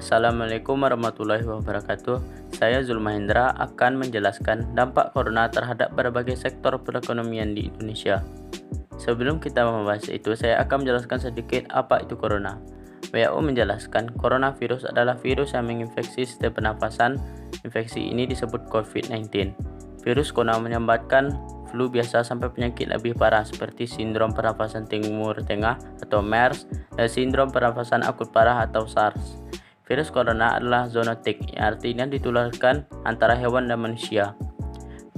Assalamualaikum warahmatullahi wabarakatuh. Saya Zulmahendra akan menjelaskan dampak corona terhadap berbagai sektor perekonomian di Indonesia. Sebelum kita membahas itu, saya akan menjelaskan sedikit apa itu corona. WHO menjelaskan, coronavirus adalah virus yang menginfeksi sistem pernafasan. Infeksi ini disebut COVID-19. Virus corona menyebabkan flu biasa sampai penyakit lebih parah seperti sindrom pernafasan timur tengah atau MERS dan sindrom pernafasan akut parah atau SARS. Virus corona adalah zoonotik, yang artinya ditularkan antara hewan dan manusia.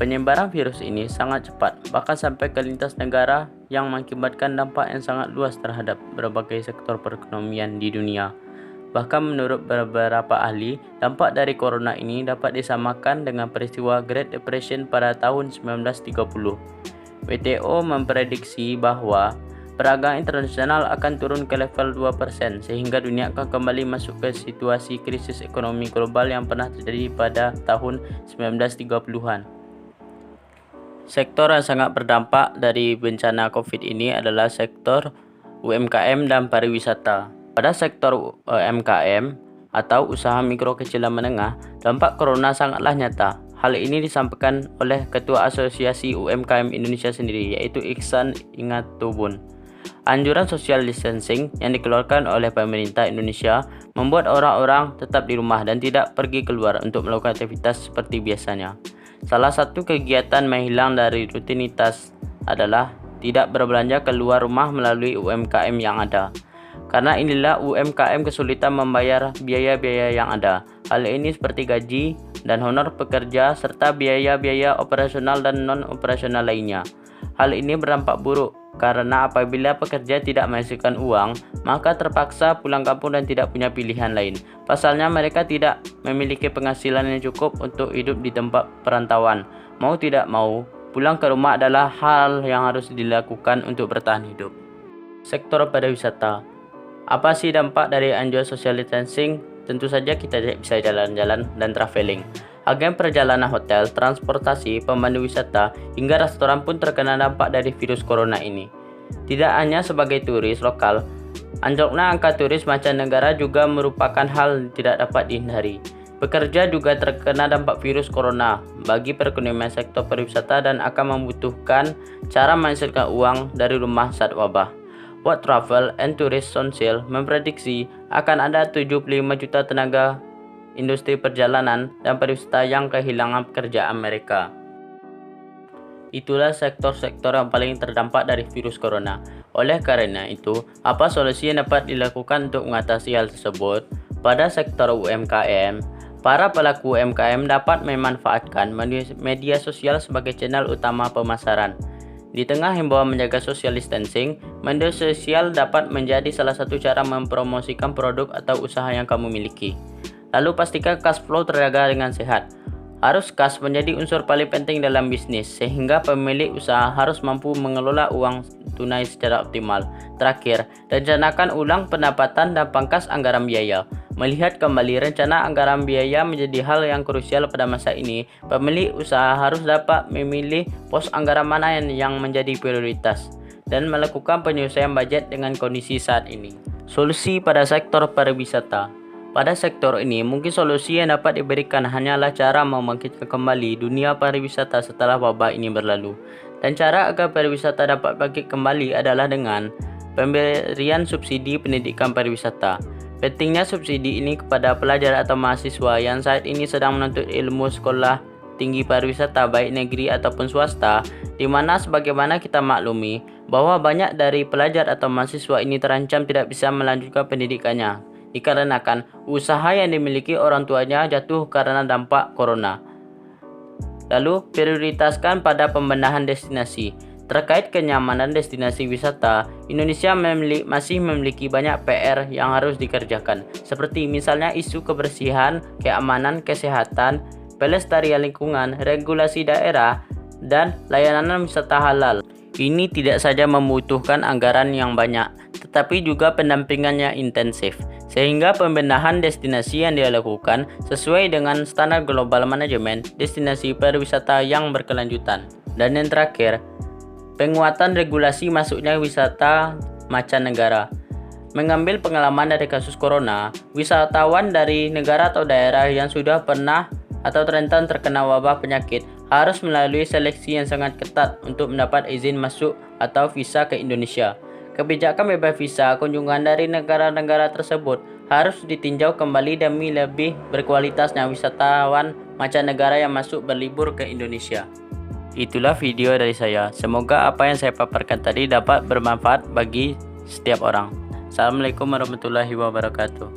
Penyebaran virus ini sangat cepat, bahkan sampai ke lintas negara yang mengakibatkan dampak yang sangat luas terhadap berbagai sektor perekonomian di dunia. Bahkan menurut beberapa ahli, dampak dari corona ini dapat disamakan dengan peristiwa Great Depression pada tahun 1930. WTO memprediksi bahwa perdagangan internasional akan turun ke level 2% sehingga dunia akan kembali masuk ke situasi krisis ekonomi global yang pernah terjadi pada tahun 1930-an. Sektor yang sangat berdampak dari bencana COVID ini adalah sektor UMKM dan pariwisata. Pada sektor UMKM atau usaha mikro kecil dan menengah, dampak corona sangatlah nyata. Hal ini disampaikan oleh Ketua Asosiasi UMKM Indonesia sendiri, yaitu Iksan Ingatubun. Anjuran social distancing yang dikeluarkan oleh pemerintah Indonesia membuat orang-orang tetap di rumah dan tidak pergi keluar untuk melakukan aktivitas seperti biasanya. Salah satu kegiatan menghilang dari rutinitas adalah tidak berbelanja keluar rumah melalui UMKM yang ada. Karena inilah UMKM kesulitan membayar biaya-biaya yang ada. Hal ini seperti gaji dan honor pekerja serta biaya-biaya operasional dan non-operasional lainnya. Hal ini berdampak buruk karena apabila pekerja tidak menghasilkan uang, maka terpaksa pulang kampung dan tidak punya pilihan lain. Pasalnya mereka tidak memiliki penghasilan yang cukup untuk hidup di tempat perantauan. Mau tidak mau, pulang ke rumah adalah hal yang harus dilakukan untuk bertahan hidup. Sektor pariwisata. Apa sih dampak dari anjuran social distancing? Tentu saja kita tidak bisa jalan-jalan dan traveling. Agen perjalanan hotel, transportasi, pemandu wisata, hingga restoran pun terkena dampak dari virus corona ini. Tidak hanya sebagai turis lokal, anjloknya angka turis mancanegara juga merupakan hal yang tidak dapat dihindari. Pekerja juga terkena dampak virus corona bagi perekonomian sektor pariwisata dan akan membutuhkan cara menghasilkan uang dari rumah saat wabah. World Travel and Tourist Council memprediksi akan ada 75 juta tenaga industri perjalanan dan pariwisata yang kehilangan pekerjaan mereka. Itulah sektor-sektor yang paling terdampak dari virus corona. Oleh karena itu, apa solusi yang dapat dilakukan untuk mengatasi hal tersebut? Pada sektor UMKM, para pelaku UMKM dapat memanfaatkan media sosial sebagai channel utama pemasaran. Di tengah himbauan menjaga social distancing, media sosial dapat menjadi salah satu cara mempromosikan produk atau usaha yang kamu miliki. Lalu pastikan cash flow terjaga dengan sehat. Arus kas menjadi unsur paling penting dalam bisnis, sehingga pemilik usaha harus mampu mengelola uang tunai secara optimal. Terakhir, rencanakan ulang pendapatan dan pangkas anggaran biaya. Melihat kembali rencana anggaran biaya menjadi hal yang krusial pada masa ini. Pemilik usaha harus dapat memilih pos anggaran mana yang menjadi prioritas dan melakukan penyesuaian budget dengan kondisi saat ini. Solusi pada sektor pariwisata. Pada sektor ini, mungkin solusi yang dapat diberikan hanyalah cara membangkitkan kembali dunia pariwisata setelah wabah ini berlalu. Dan cara agar pariwisata dapat bangkit kembali adalah dengan pemberian subsidi pendidikan pariwisata. Pentingnya subsidi ini kepada pelajar atau mahasiswa yang saat ini sedang menuntut ilmu sekolah tinggi pariwisata baik negeri ataupun swasta, di mana sebagaimana kita maklumi bahwa banyak dari pelajar atau mahasiswa ini terancam tidak bisa melanjutkan pendidikannya dikarenakan usaha yang dimiliki orang tuanya jatuh karena dampak corona. Lalu, prioritaskan pada pembenahan destinasi. Terkait kenyamanan destinasi wisata, Indonesia masih memiliki banyak PR yang harus dikerjakan, seperti misalnya isu kebersihan, keamanan, kesehatan, pelestarian lingkungan, regulasi daerah, dan layanan wisata halal. Ini tidak saja membutuhkan anggaran yang banyak, tetapi juga pendampingan yang intensif, sehingga pembenahan destinasi yang dilakukan sesuai dengan standar global manajemen destinasi pariwisata yang berkelanjutan. Dan yang terakhir, penguatan regulasi masuknya wisata mancanegara. Mengambil pengalaman dari kasus corona, wisatawan dari negara atau daerah yang sudah pernah atau rentan terkena wabah penyakit harus melalui seleksi yang sangat ketat untuk mendapat izin masuk atau visa ke Indonesia. Kebijakan bebas visa kunjungan dari negara-negara tersebut harus ditinjau kembali demi lebih berkualitasnya wisatawan mancanegara yang masuk berlibur ke Indonesia. Itulah video dari saya. Semoga apa yang saya paparkan tadi dapat bermanfaat bagi setiap orang. Assalamualaikum warahmatullahi wabarakatuh.